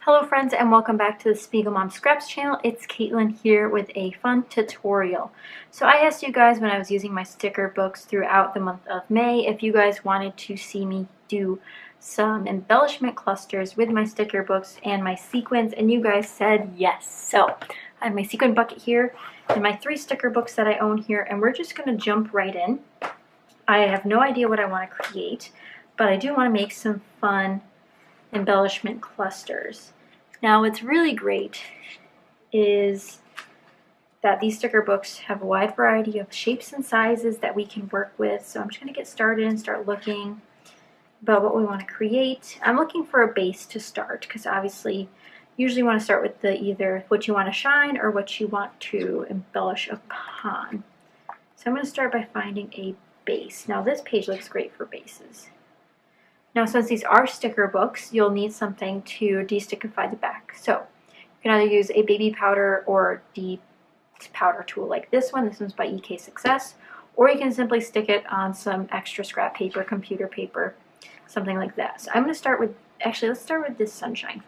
Hello friends and welcome back to the SpiegelMom Scraps channel. It's Caitlin here with a fun tutorial. So I asked you guys when I was using my sticker books throughout the month of May if you guys wanted to see me do some embellishment clusters with my sticker books and my sequins, and you guys said yes. So I have my sequin bucket here and my 3 sticker books that I own here, and we're just going to jump right in. I have no idea what I want to create, but I do want to make some fun embellishment clusters. Now what's really great is that these sticker books have a wide variety of shapes and sizes that we can work with. So I'm just going to get started and start looking about what we want to create. I'm looking for a base to start because obviously usually want to start with the either what you want to shine or what you want to embellish upon. So I'm going to start by finding a base. Now this page looks great for bases. Now, since these are sticker books, you'll need something to de-stickify the back. So you can either use a baby powder or de-powder tool like this one. This one's by EK Success. Or you can simply stick it on some extra scrap paper, computer paper, something like that. So I'm going to start with, actually, let's start with this sunshine.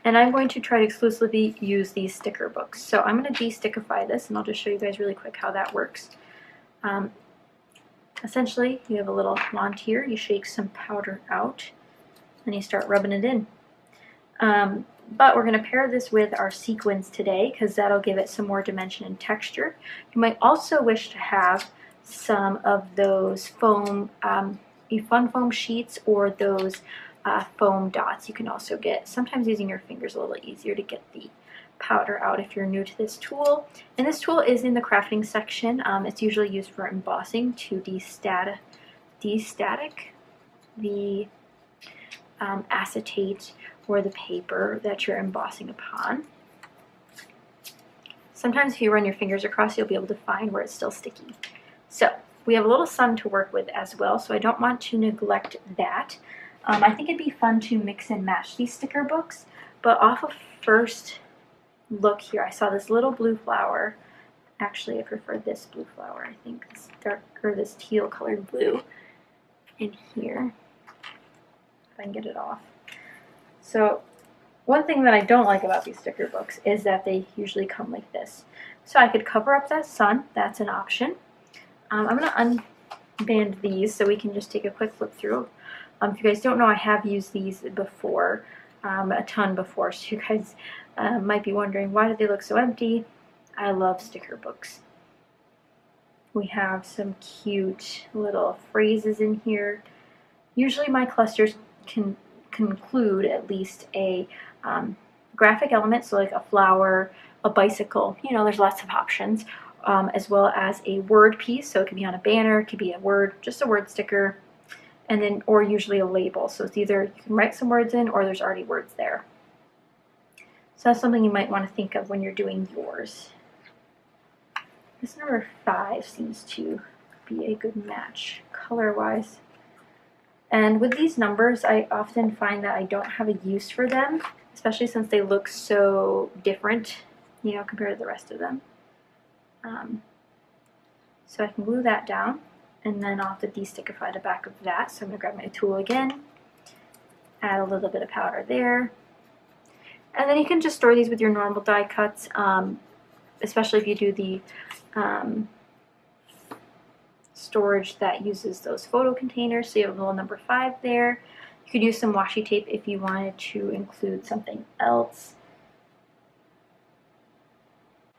And I'm going to try to exclusively use these sticker books. So I'm going to de-stickify this, and I'll just show you guys really quick how that works. Essentially, you have a little wand here, you shake some powder out, and you start rubbing it in. But we're going to pair this with our sequins today because that'll give it some more dimension and texture. You might also wish to have some of those foam, fun foam sheets or those foam dots you can also get. Sometimes using your fingers is a little easier to get the powder out if you're new to this tool. And this tool is in the crafting section. It's usually used for embossing to de-static the acetate or the paper that you're embossing upon. Sometimes if you run your fingers across, you'll be able to find where it's still sticky. So we have a little sun to work with as well, so I don't want to neglect that. I think it'd be fun to mix and match these sticker books, but off of first look here, I saw this little blue flower. Actually, I prefer this blue flower. I think this dark or this teal colored blue in here. If I can get it off. So one thing that I don't like about these sticker books is that they usually come like this. So I could cover up that sun. That's an option. I'm going to unband these so we can just take a quick flip through. If you guys don't know, I have used these before. A ton before, so you guys might be wondering, why do they look so empty? I love sticker books. We have some cute little phrases in here. Usually my clusters can include at least a graphic element, so like a flower, a bicycle, you know, there's lots of options, as well as a word piece, so it could be on a banner, it could be a word, just a word sticker, and then, or usually a label. So it's either you can write some words in or there's already words there. So that's something you might want to think of when you're doing yours. This number 5 seems to be a good match color-wise. And with these numbers, I often find that I don't have a use for them, especially since they look so different, you know, compared to the rest of them. So I can glue that down. And then I'll have to de-stickify the back of that. So I'm going to grab my tool again, add a little bit of powder there. And then you can just store these with your normal die cuts, especially if you do the storage that uses those photo containers. So you have a little number 5 there. You could use some washi tape if you wanted to include something else.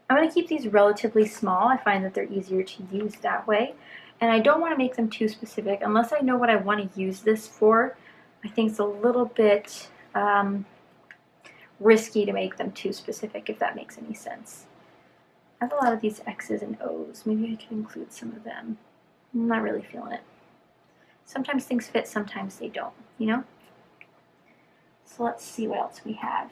I'm going to keep these relatively small. I find that they're easier to use that way. And I don't want to make them too specific unless I know what I want to use this for. I think it's a little bit risky to make them too specific, if that makes any sense. I have a lot of these X's and O's. Maybe I can include some of them. I'm not really feeling it. Sometimes things fit, sometimes they don't, you know? So let's see what else we have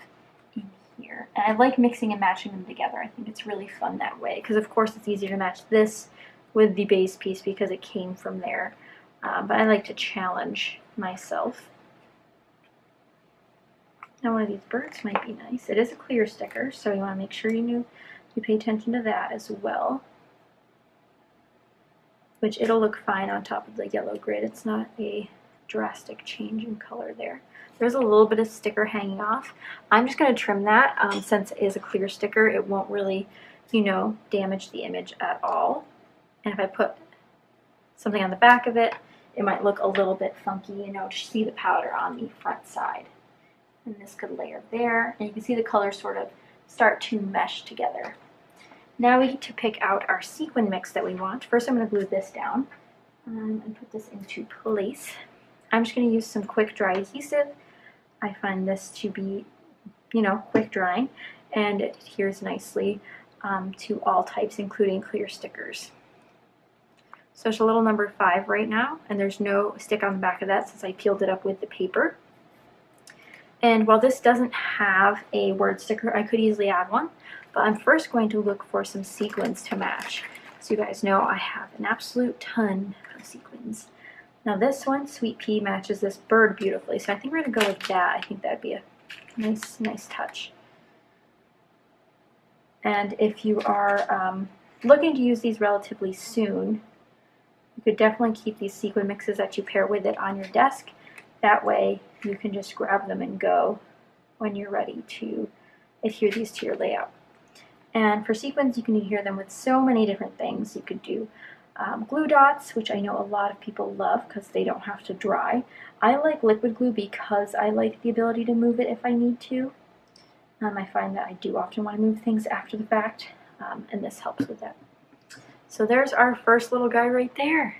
in here. And I like mixing and matching them together. I think it's really fun that way, because of course it's easier to match this with the base piece because it came from there. But I like to challenge myself. Now one of these birds might be nice. It is a clear sticker, so you want to make sure you pay attention to that as well. Which it'll look fine on top of the yellow grid. It's not a drastic change in color there. There's a little bit of sticker hanging off. I'm just going to trim that. Since it is a clear sticker, it won't really, you know, damage the image at all. And if I put something on the back of it, it might look a little bit funky, you know, to see the powder on the front side. And this could layer there, and you can see the colors sort of start to mesh together. Now we need to pick out our sequin mix that we want. First I'm going to glue this down and put this into place. I'm just going to use some quick dry adhesive. I find this to be, you know, quick drying, and it adheres nicely to all types, including clear stickers. So it's a little number 5 right now, and there's no stick on the back of that since I peeled it up with the paper. And while this doesn't have a word sticker, I could easily add one, but I'm first going to look for some sequins to match. So you guys know I have an absolute ton of sequins. Now this one, Sweet Pea, matches this bird beautifully, so I think we're going to go with that. I think that'd be a nice touch. And if you are looking to use these relatively soon, you could definitely keep these sequin mixes that you pair with it on your desk. That way you can just grab them and go when you're ready to adhere these to your layout. And for sequins, you can adhere them with so many different things. You could do glue dots, which I know a lot of people love because they don't have to dry. I like liquid glue because I like the ability to move it if I need to. I find that I do often want to move things after the fact, and this helps with that. So there's our first little guy right there.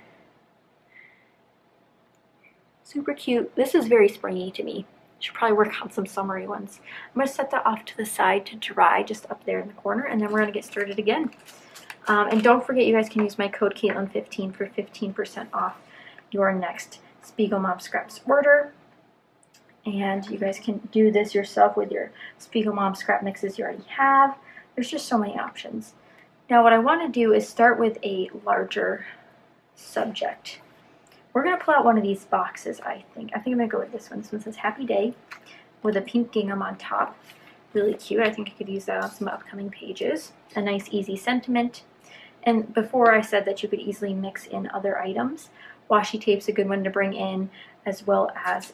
Super cute. This is very springy to me. Should probably work on some summery ones. I'm going to set that off to the side to dry just up there in the corner, and then we're going to get started again. And don't forget, you guys can use my code Caitlin15 for 15% off your next SpiegelMom Scraps order. And you guys can do this yourself with your SpiegelMom scrap mixes you already have. There's just so many options. Now what I want to do is start with a larger subject. We're going to pull out one of these boxes, I think. I'm going to go with this one. This one says Happy Day with a pink gingham on top. Really cute. I think I could use that on some upcoming pages. A nice, easy sentiment. And before I said that you could easily mix in other items. Washi tape's a good one to bring in, as well as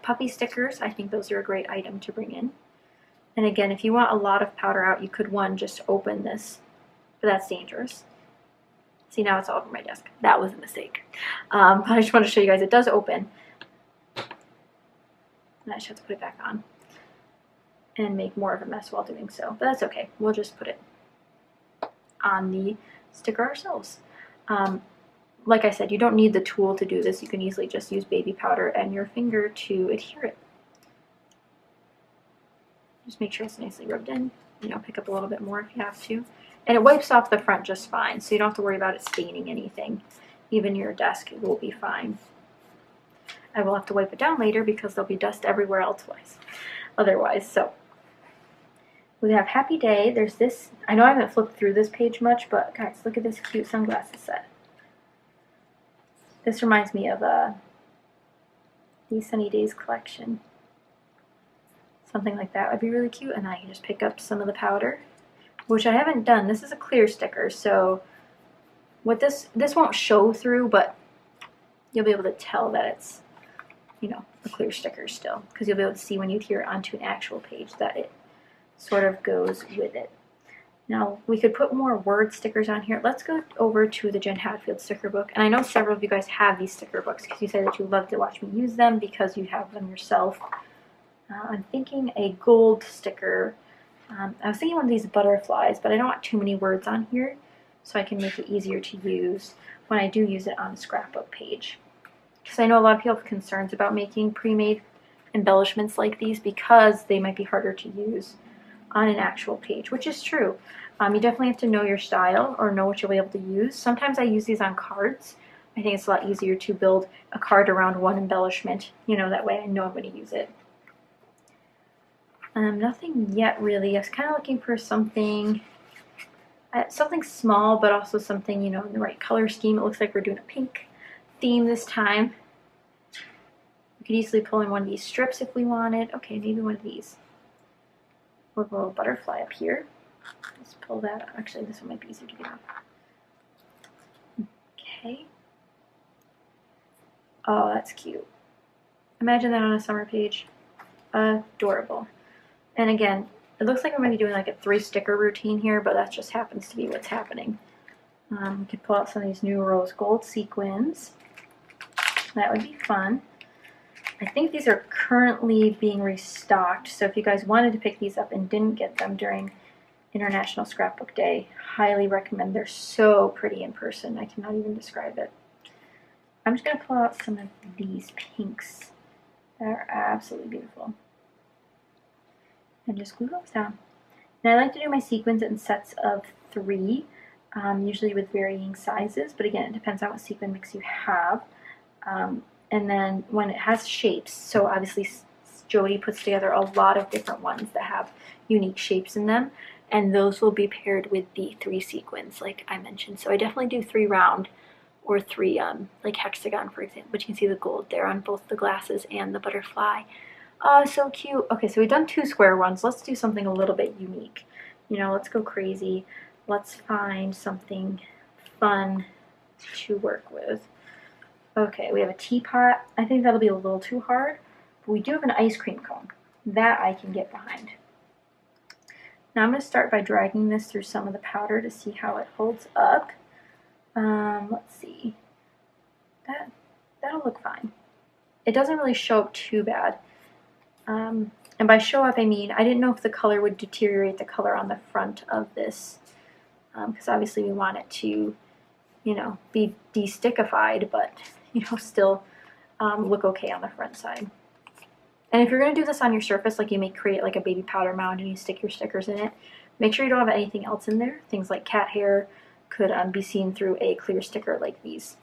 puffy stickers. I think those are a great item to bring in. And again, if you want a lot of powder out, you could, just open this, but that's dangerous. See, now it's all over my desk. That was a mistake. But I just want to show you guys it does open. And I just have to put it back on and make more of a mess while doing so. But that's okay. We'll just put it on the sticker ourselves. Like I said, you don't need the tool to do this. You can easily just use baby powder and your finger to adhere it. Just make sure it's nicely rubbed in. You know, pick up a little bit more if you have to. And it wipes off the front just fine, so you don't have to worry about it staining anything. Even your desk will be fine. I will have to wipe it down later because there'll be dust everywhere else otherwise. So we have Happy Day. There's this. I know I haven't flipped through this page much, but guys, look at this cute sunglasses set. This reminds me of the Sunny Days collection. Something like that would be really cute, and I can just pick up some of the powder, which I haven't done. This is a clear sticker, so what this won't show through, but you'll be able to tell that it's, you know, a clear sticker still, because you'll be able to see when you adhere it onto an actual page that it sort of goes with it. Now, we could put more word stickers on here. Let's go over to the Jen Hadfield sticker book. And I know several of you guys have these sticker books because you say that you love to watch me use them because you have them yourself. I'm thinking a gold sticker. I was thinking one of these butterflies, but I don't want too many words on here, so I can make it easier to use when I do use it on the scrapbook page. Because I know a lot of people have concerns about making pre-made embellishments like these because they might be harder to use on an actual page, which is true. You definitely have to know your style or know what you'll be able to use. Sometimes I use these on cards. I think it's a lot easier to build a card around one embellishment. You know, that way I know I'm going to use it. Nothing yet really. I was kind of looking for something small, but also something, you know, in the right color scheme. It looks like we're doing a pink theme this time. We could easily pull in one of these strips if we wanted. Okay, maybe one of these. With a little butterfly up here. Let's pull that out. Actually, this one might be easier to get off. Okay. Oh, that's cute. Imagine that on a summer page. Adorable. And again, it looks like I'm going to be doing like a 3 sticker routine here, but that just happens to be what's happening. We could pull out some of these new rose gold sequins. That would be fun. I think these are currently being restocked, so if you guys wanted to pick these up and didn't get them during International Scrapbook Day, highly recommend. They're so pretty in person. I cannot even describe it. I'm just going to pull out some of these pinks that are absolutely beautiful and just glue those down. And I like to do my sequins in sets of 3, usually with varying sizes, but again, it depends on what sequin mix you have. And then when it has shapes, so obviously Jody puts together a lot of different ones that have unique shapes in them, and those will be paired with the 3 sequins like I mentioned. So I definitely do 3 round or 3 like hexagon, for example, but you can see the gold there on both the glasses and the butterfly. Oh, so cute. Okay, so we've done 2 square ones. Let's do something a little bit unique. You know, let's go crazy. Let's find something fun to work with. Okay, we have a teapot. I think that'll be a little too hard, but we do have an ice cream cone. That I can get behind. Now I'm going to start by dragging this through some of the powder to see how it holds up. Let's see. That'll look fine. It doesn't really show up too bad. And by show up, I mean, I didn't know if the color would deteriorate the color on the front of this, because obviously we want it to, you know, be de-stickified, but, you know, still look okay on the front side. And if you're going to do this on your surface, like you may create like a baby powder mound and you stick your stickers in it, make sure you don't have anything else in there. Things like cat hair could be seen through a clear sticker like these.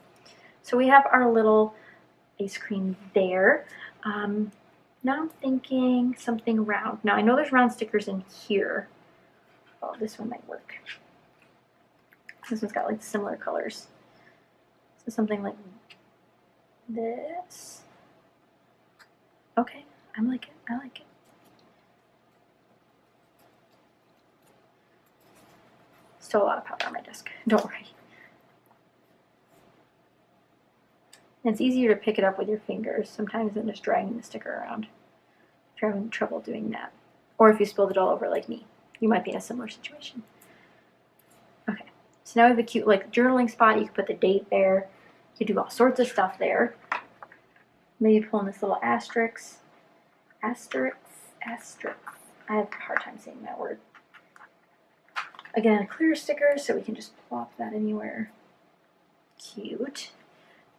So we have our little ice cream there. Now I'm thinking something round. Now I know there's round stickers in here. Oh, this one might work. This one's got like similar colors. So something like this. Okay, I like it. I like it. Still a lot of powder on my desk. Don't worry. And it's easier to pick it up with your fingers sometimes than just dragging the sticker around. If you're having trouble doing that. Or if you spilled it all over like me. You might be in a similar situation. Okay. So now we have a cute like journaling spot. You can put the date there. You can do all sorts of stuff there. Maybe pull in this little asterisk. Asterisk. I have a hard time saying that word. Again, a clear sticker, so we can just plop that anywhere. Cute.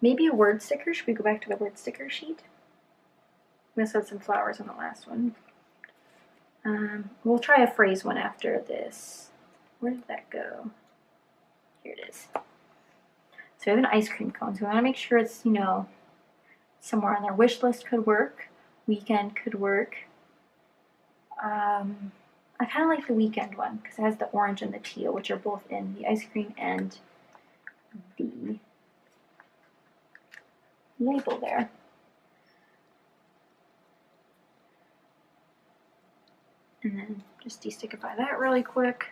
Maybe a word sticker. Should we go back to the word sticker sheet? We also had some flowers on the last one. We'll try a phrase one after this. Where did that go? Here it is. So we have an ice cream cone. So we want to make sure it's, you know, somewhere on there. Wish list could work. Weekend could work. I kind of like the weekend one because it has the orange and the teal, which are both in the ice cream and the label there. And then just de-stickify that really quick.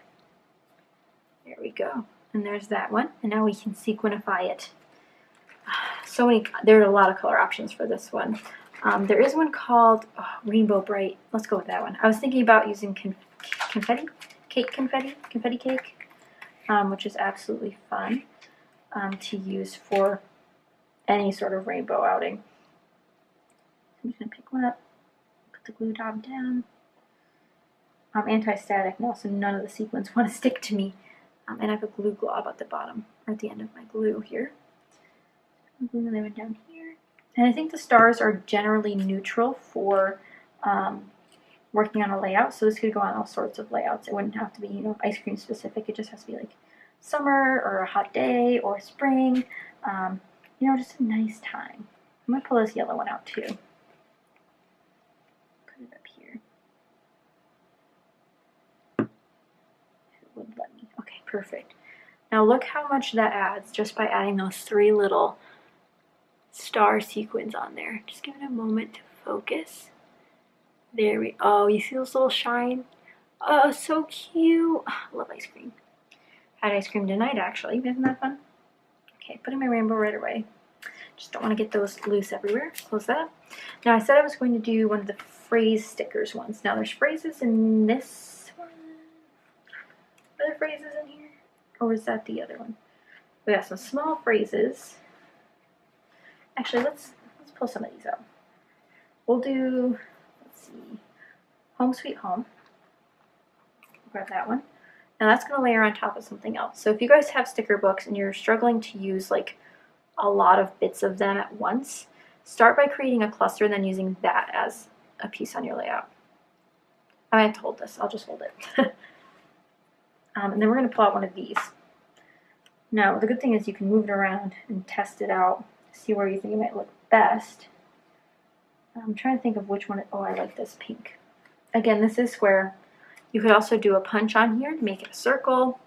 There we go. And there's that one. And now we can sequinify it. So many, there are a lot of color options for this one. There is one called Rainbow Bright. Let's go with that one. I was thinking about using confetti cake, which is absolutely fun to use for any sort of rainbow outing. I'm just going to pick one up, put the glue dot down. I'm anti-static now, so none of the sequins want to stick to me. And I have a glue glob at the bottom, or at the end of my glue here. I'm gluing them down here. And I think the stars are generally neutral for working on a layout, so this could go on all sorts of layouts. It wouldn't have to be, you know, ice cream specific. It just has to be like summer or a hot day or spring. You know, just a nice time. I'm going to pull this yellow one out too. Put it up here. If it would let me. Okay, perfect. Now look how much that adds just by adding those 3 little star sequins on there. Just give it a moment to focus. There we go. Oh, you see those little shine? Oh, so cute. I love ice cream. Had ice cream tonight actually. Isn't that fun? Okay, putting my rainbow right away. Just don't want to get those loose everywhere. Close that up. Now I said I was going to do one of the phrase stickers ones. Now there's phrases in this one. Are there phrases in here? Or is that the other one? We got some small phrases. Actually, let's pull some of these out. We'll do, let's see, Home Sweet Home. Grab that one. Now that's going to layer on top of something else. So if you guys have sticker books and you're struggling to use like a lot of bits of them at once, start by creating a cluster and then using that as a piece on your layout. I have to hold this. I'll just hold it. And then we're going to pull out one of these. Now the good thing is you can move it around and test it out, see where you think it might look best. I'm trying to think of which one. Oh, I like this pink. Again, this is square. You could also do a punch on here to make it a circle.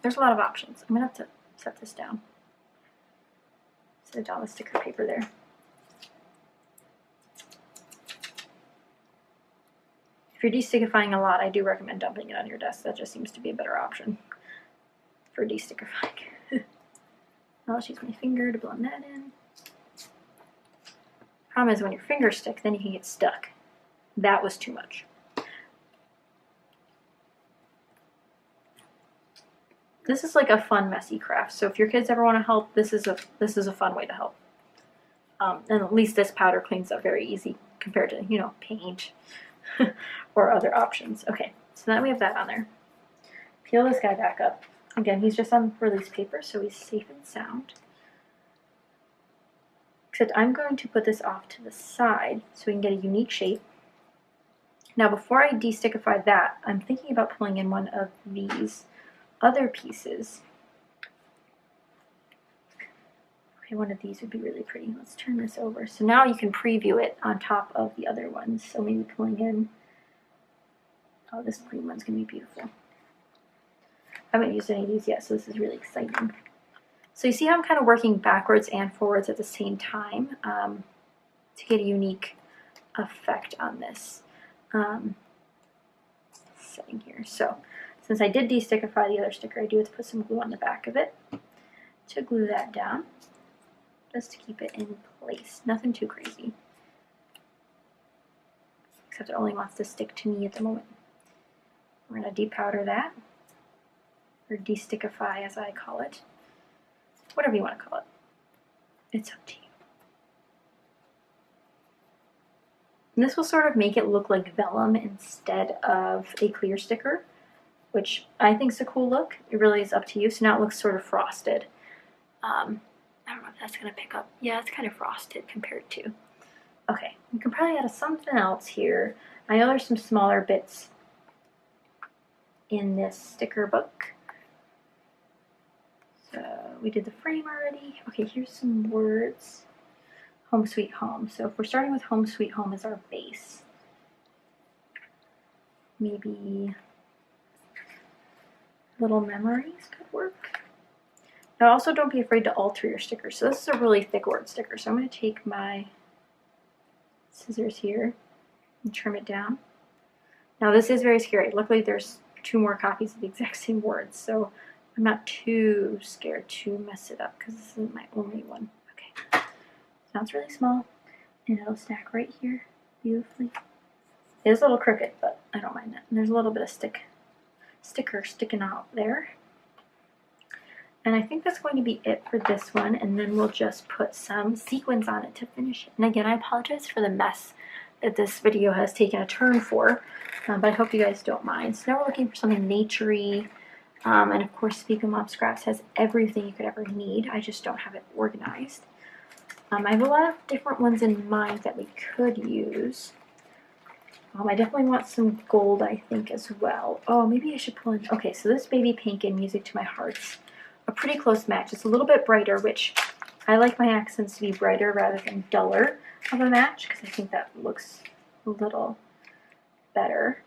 There's a lot of options. I'm going to have to set this down. Set down the sticker paper there. If you're desticifying a lot, I do recommend dumping it on your desk. That just seems to be a better option for desticifying. I'll just use my finger to blend that in. Problem is when your fingers stick, then you can get stuck. That was too much. This is like a fun, messy craft. So if your kids ever want to help, this is a fun way to help. And at least this powder cleans up very easy compared to, you know, paint or other options. Okay, so now we have that on there. Peel this guy back up. Again, he's just on release paper, so he's safe and sound. Except I'm going to put this off to the side so we can get a unique shape. Now before I desticify that, I'm thinking about pulling in one of these other pieces. Okay, one of these would be really pretty. Let's turn this over. So now you can preview it on top of the other ones. So maybe pulling in, oh, this green one's gonna be beautiful. I haven't used any of these yet, so this is really exciting. So you see how I'm kind of working backwards and forwards at the same time to get a unique effect on this setting here. So since I did desticify the other sticker, I do have to put some glue on the back of it to glue that down, just to keep it in place. Nothing too crazy, except it only wants to stick to me at the moment. We're going to depowder that, or desticify as I call it. Whatever you want to call it. It's up to you. And this will sort of make it look like vellum instead of a clear sticker, which I think is a cool look. It really is up to you. So now it looks sort of frosted. I don't know if that's going to pick up. Yeah, it's kind of frosted compared to. Okay, you can probably add something else here. I know there's some smaller bits in this sticker book. So we did the frame already. Okay, here's some words. Home Sweet Home. So if we're starting with Home Sweet Home as our base, maybe little memories could work. Now also don't be afraid to alter your stickers. So this is a really thick word sticker. So I'm going to take my scissors here and trim it down. Now this is very scary. Luckily there's 2 more copies of the exact same words, so I'm not too scared to mess it up because this isn't my only one. Okay, now it's really small and it'll stack right here beautifully. It is a little crooked, but I don't mind that. And there's a little bit of sticker sticking out there. And I think that's going to be it for this one, and then we'll just put some sequins on it to finish it. And again, I apologize for the mess that this video has taken a turn for, but I hope you guys don't mind. So now we're looking for something naturey, and of course SpiegelMom Scraps has everything you could ever need. I just don't have it organized. I have a lot of different ones in mind that we could use. I definitely want some gold, I think, as well. Oh, maybe I should pull in. Okay, so this baby pink in Music to My Heart's a pretty close match. It's a little bit brighter, which I like my accents to be brighter rather than duller of a match, because I think that looks a little better.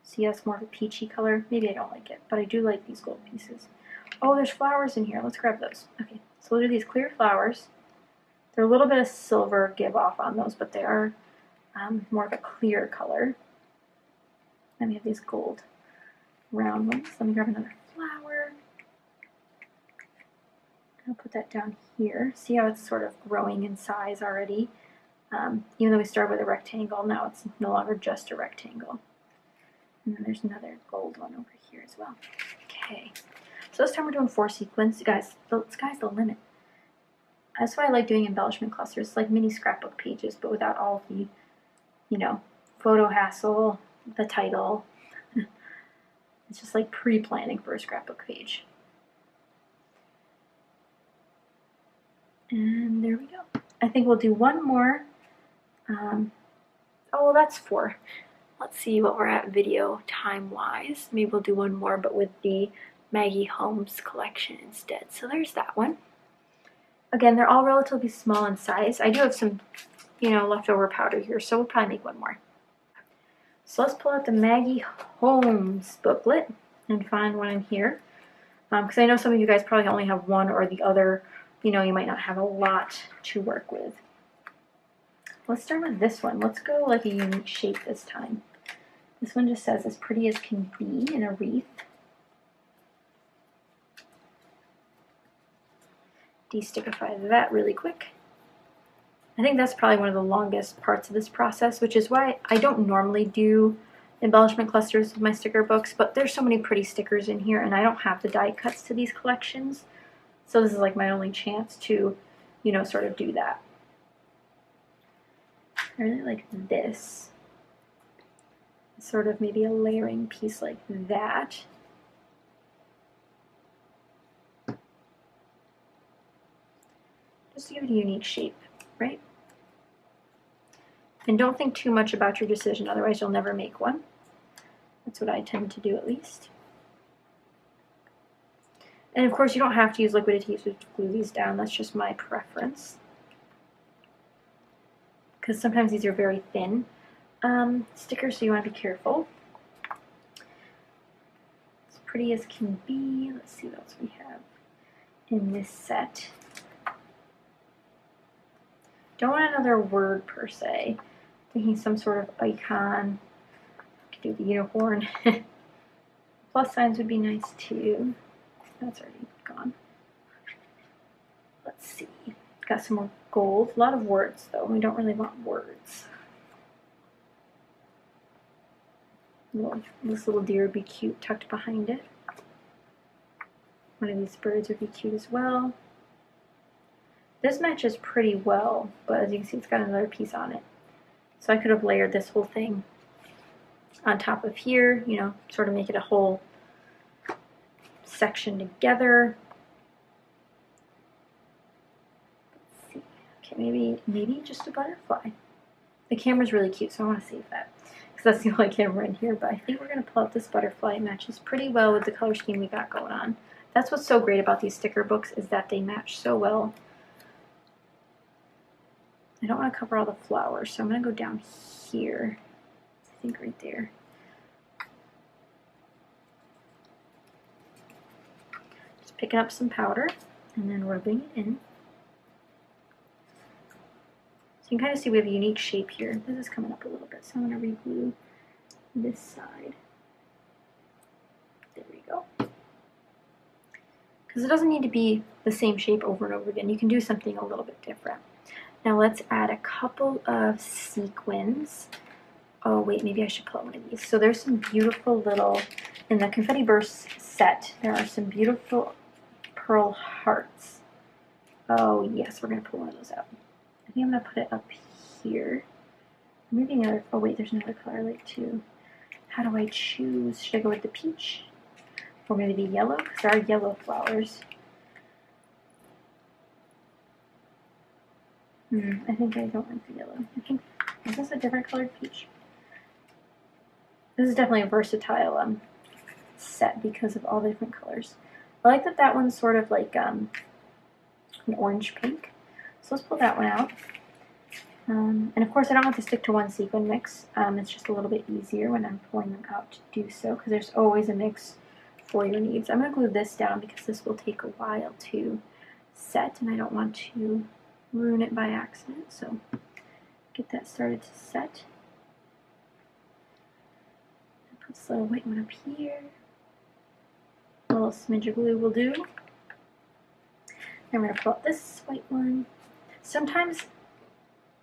See, that's more of a peachy color. Maybe I don't like it, but I do like these gold pieces. Oh, there's flowers in here. Let's grab those. Okay, so we'll do these clear flowers. They're a little bit of silver give off on those, but they are more of a clear color. Then we have these gold round ones. Let me grab another flower. I'll put that down here. See how it's sort of growing in size already? Even though we started with a rectangle, now it's no longer just a rectangle. And then there's another gold one over here as well. Okay, so this time we're doing 4 sequins. Guys, the sky's the limit. That's why I like doing embellishment clusters. It's like mini scrapbook pages, but without all the, you know, photo hassle, the title. It's just like pre-planning for a scrapbook page. And there we go. I think we'll do one more. Oh, well, that's 4. Let's see what we're at video time-wise. Maybe we'll do one more, but with the Maggie Holmes collection instead. So there's that one. Again, they're all relatively small in size. I do have some, you know, leftover powder here, so we'll probably make one more. So let's pull out the Maggie Holmes booklet and find one in here. Because I know some of you guys probably only have one or the other. You know, you might not have a lot to work with. Let's start with this one. Let's go like a unique shape this time. This one just says as pretty as can be in a wreath. Destickify that really quick. I think that's probably one of the longest parts of this process, which is why I don't normally do embellishment clusters with my sticker books, but there's so many pretty stickers in here and I don't have the die cuts to these collections. So this is like my only chance to, you know, sort of do that. I really like this. Sort of maybe a layering piece like that. Just to give it a unique shape, right? And don't think too much about your decision, otherwise you'll never make one. That's what I tend to do at least. And of course you don't have to use liquid adhesive to glue these down, that's just my preference. Because sometimes these are very thin stickers, so you want to be careful. As pretty as can be. Let's see what else we have in this set. Don't want another word per se. Thinking some sort of icon. Could do the unicorn. Plus signs would be nice too. That's already gone. Let's see. Got some more gold. A lot of words though. We don't really want words. This little deer would be cute tucked behind it. One of these birds would be cute as well. This matches pretty well, but as you can see, it's got another piece on it. So I could have layered this whole thing on top of here, you know, sort of make it a whole section together. Let's see. Okay, maybe just a butterfly. The camera's really cute, so I want to save that because that's the only camera in here, but I think we're going to pull out this butterfly. It matches pretty well with the color scheme we got going on. That's what's so great about these sticker books is that they match so well. I don't want to cover all the flowers, so I'm going to go down here. I think right there. Just picking up some powder and then rubbing it in. So you can kind of see we have a unique shape here. This is coming up a little bit, so I'm going to re-glue this side. There we go. Because it doesn't need to be the same shape over and over again. You can do something a little bit different. Now let's add a couple of sequins. Oh wait, maybe I should pull out one of these. So there's some beautiful little, in the Confetti Burst set, there are some beautiful pearl hearts. Oh yes, we're going to pull one of those out. I think I'm going to put it up here. Maybe another, oh wait, there's another color I like too. How do I choose? Should I go with the peach? Or maybe the yellow? Because there are yellow flowers. I think I don't like the yellow. I think, is this a different colored peach? This is definitely a versatile set because of all the different colors. I like that that one's sort of like an orange pink. So let's pull that one out. And of course I don't have to stick to one sequin mix. It's just a little bit easier when I'm pulling them out to do so because there's always a mix for your needs. I'm going to glue this down because this will take a while to set and I don't want to ruin it by accident, so get that started to set. Put this little white one up here. A little smidge of glue will do. I'm going to pull out this white one. Sometimes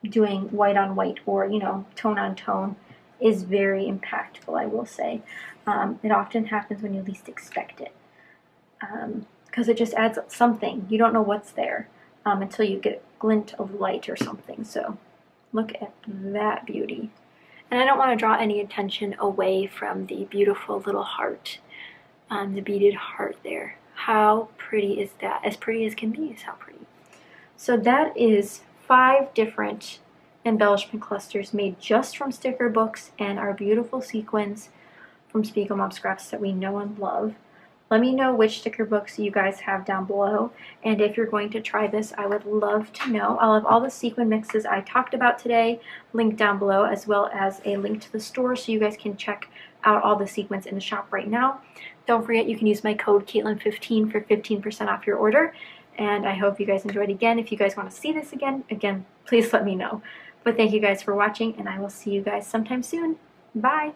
doing white on white or, you know, tone on tone is very impactful, I will say. It often happens when you least expect it. Because it just adds something. You don't know what's there until you get a glint of light or something. So look at that beauty. And I don't want to draw any attention away from the beautiful little heart, the beaded heart there. How pretty is that? As pretty as can be is how pretty. So that is 5 different embellishment clusters made just from sticker books and our beautiful sequins from SpiegelMom scraps that we know and love. Let me know which sticker books you guys have down below, and if you're going to try this, I would love to know. I'll have all the sequin mixes I talked about today linked down below, as well as a link to the store so you guys can check out all the sequins in the shop right now. Don't forget you can use my code Caitlin15 for 15% off your order, and I hope you guys enjoyed again. If you guys want to see this again, please let me know. But thank you guys for watching, and I will see you guys sometime soon. Bye!